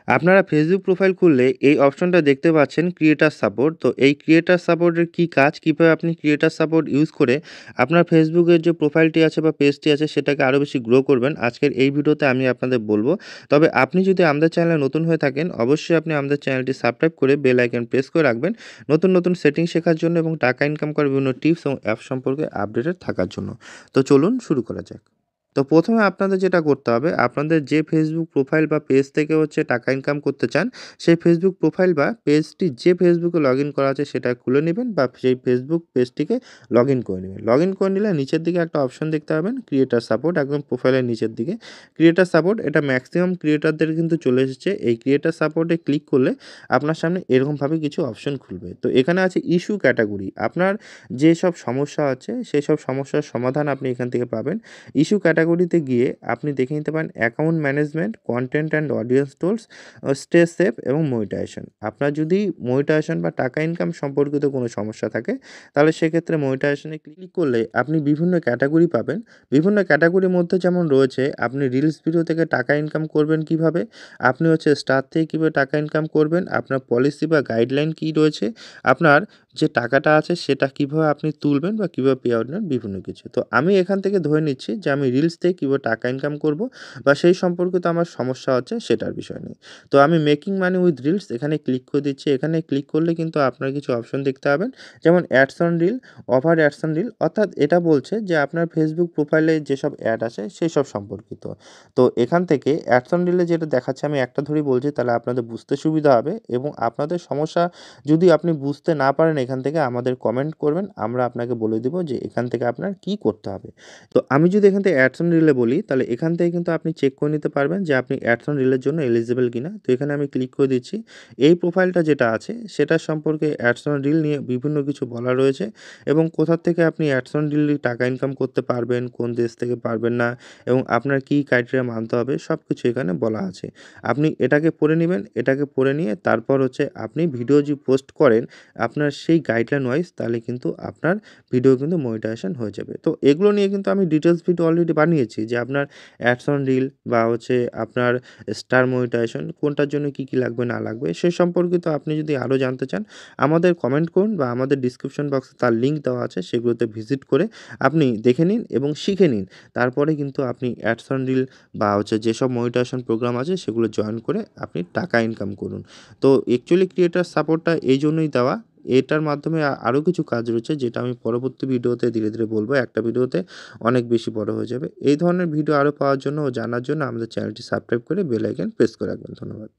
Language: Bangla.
আপনারা ফেসবুক প্রোফাইল খুললে এই অপশনটা দেখতে পাচ্ছেন ক্রিয়েটর সাপোর্ট। তো এই ক্রিয়েটর সাপোর্টের কি কাজ, কিভাবে আপনি ক্রিয়েটর সাপোর্ট ইউজ করে আপনার ফেসবুকের যে প্রোফাইলটি আছে বা পেজটি আছে সেটাকে আরও বেশি গ্রো করবেন, আজকের এই ভিডিওতে আমি আপনাদের বলবো। তবে আপনি যদি আমাদের চ্যানেলে নতুন হয়ে থাকেন অবশ্যই আপনি আমাদের চ্যানেলটি সাবস্ক্রাইব করে বেল আইকন প্রেস করে রাখবেন নতুন নতুন সেটিং শেখার জন্য এবং টাকা ইনকাম করার বিভিন্ন টিপস এবং অ্যাপ সম্পর্কে আপডেটেড থাকার জন্য। তো চলুন শুরু করা যাক। তো প্রথমে আপনাদের যেটা করতে হবে, আপনাদের যে ফেসবুক প্রোফাইল বা পেজ থেকে টাকা ইনকাম করতে চান, সেই ফেসবুক প্রোফাইল বা পেজটি যে ফেসবুকে লগ ইন করা আছে সেটা খুলে নেবেন বা সেই ফেসবুক পেজটিকে লগ ইন করে নেবেন। লগ ইন করে নিলে নিচের দিকে একটা অপশন দেখতে পাবেন ক্রিয়েটার সাপোর্ট, একদম প্রোফাইলের নিচের দিকে ক্রিয়েটার সাপোর্ট। এটা ম্যাক্সিমাম ক্রিয়েটারদের কিন্তু চলে এসেছে। এই ক্রিয়েটার সাপোর্টে ক্লিক করলে আপনার সামনে এরকমভাবে কিছু অপশন খুলবে। তো এখানে আছে ইস্যু ক্যাটাগরি, আপনার যেসব সমস্যা আছে সেই সব সমস্যার সমাধান আপনি এখান থেকে পাবেন। ইস্যু ক্যাটাগরিতে গিয়ে আপনি দেখে নিতে পারেন account management, content and audience tools, stay safe এবং মনিটাইজেশন। আপনার যদি মনিটাইজেশন বা টাকা ইনকাম সম্পর্কিত কোনো সমস্যা থাকে তাহলে সেক্ষেত্রে মনিটাইজেশনে ক্লিক করলে আপনি বিভিন্ন ক্যাটাগরি পাবেন। বিভিন্ন ক্যাটাগরির মধ্যে যেমন রয়েছে আপনি রিলস ভিডিও থেকে টাকা ইনকাম করবেন কিভাবে, আপনি স্টার থেকে কীভাবে টাকা ইনকাম করবেন, আপনার পলিসি বা গাইডলাইন কী রয়েছে, আপনার যে টাকাটা আছে সেটা কীভাবে আপনি তুলবেন বা কীভাবে পে আউট নেন, বিভিন্ন কিছু। তো আমি এখান থেকে ধরে নিচ্ছি যে আমি রিলস থেকে কীভাবে টাকা ইনকাম করব বা সেই সম্পর্কিত আমার সমস্যা হচ্ছে সেটার বিষয় নিয়ে। তো আমি মেকিং মানি উইথ রিলস এখানে ক্লিক করে দিচ্ছি। এখানে ক্লিক করলে কিন্তু আপনারা কিছু অপশন দেখতে পাবেন, যেমন ads on reel, offer ads on reel, অর্থাৎ এটা বলছে যে আপনার ফেসবুক প্রোফাইলে যেসব অ্যাড আছে সেই সব সম্পর্কিত। তো এখান থেকে অ্যাডস অন রিলে যেটা দেখাচ্ছে আমি একটা ধরেই বলছি তাহলে আপনাদের বুঝতে সুবিধা হবে এবং আপনাদের সমস্যা যদি আপনি বুঝতে না পারেন এখান থেকে আমাদের কমেন্ট করবেন, আমরা আপনাকে বলে দেব যে এখান থেকে আপনার কী করতে হবে। তো আমি যদি এখান থেকে অ্যাডস অন রিলে বলি তাহলে এখান থেকে কিন্তু আপনি চেক করে নিতে পারবেন যে আপনি অ্যাডস অন রিলের জন্য এলিজিবল কিনা। তো এখানে আমি ক্লিক করে দিচ্ছি। এই প্রোফাইলটা যেটা আছে সেটার সম্পর্কে অ্যাডস অন রিল নিয়ে বিভিন্ন কিছু বলা রয়েছে এবং কোথা থেকে আপনি অ্যাডস অন রিল টাকা ইনকাম করতে পারবেন, কোন দেশ থেকে পারবেন না এবং আপনার কী ক্রাইটেরিয়া মানতে হবে সব কিছু এখানে বলা আছে। আপনি এটাকে পড়ে নেবেন, এটাকে পড়ে নিয়ে তারপর আপনি ভিডিও যে পোস্ট করেন আপনার সেই গাইডলাইন ওয়াইজ তাহলে কিন্তু আপনার ভিডিও কিন্তু মনিটাইজেশন হয়ে যাবে। তো এগুলো নিয়ে কিন্তু আমি ডিটেইলস ভিডিও অলরেডি বানিয়েছি যে আপনার অ্যাডস অন রিল বা আপনার স্টার মনিটাইজেশন কোনটার জন্য কী, কী লাগবে না লাগবে সে সম্পর্কিত আপনি যদি আরও জানতে চান আমাদের কমেন্ট করুন বা আমাদের ডিসক্রিপশন বক্সে তার লিঙ্ক দেওয়া আছে সেগুলোতে ভিজিট করে আপনি দেখে নিন এবং শিখে নিন। তারপরে কিন্তু আপনি অ্যাডস অন রিল বা যেসব মনিটাইজেশন প্রোগ্রাম আছে সেগুলো জয়েন করে আপনি টাকা ইনকাম করুন। তো অ্যাকচুয়ালি ক্রিয়েটর সাপোর্টটা এই জন্যই দেওয়া। এটার মাধ্যমে আরও কিছু কাজ রয়েছে যেটা আমি পরবর্তী ভিডিওতে ধীরে, ধীরে বলব। একটা ভিডিওতে অনেক বেশি বড় হয়ে যাবে। এই ধরনের ভিডিও আরও পাওয়ার জন্য ও জানার জন্য আমাদের চ্যানেলটি সাবস্ক্রাইব করে বেল আইকন প্রেস করে রাখবেন। ধন্যবাদ।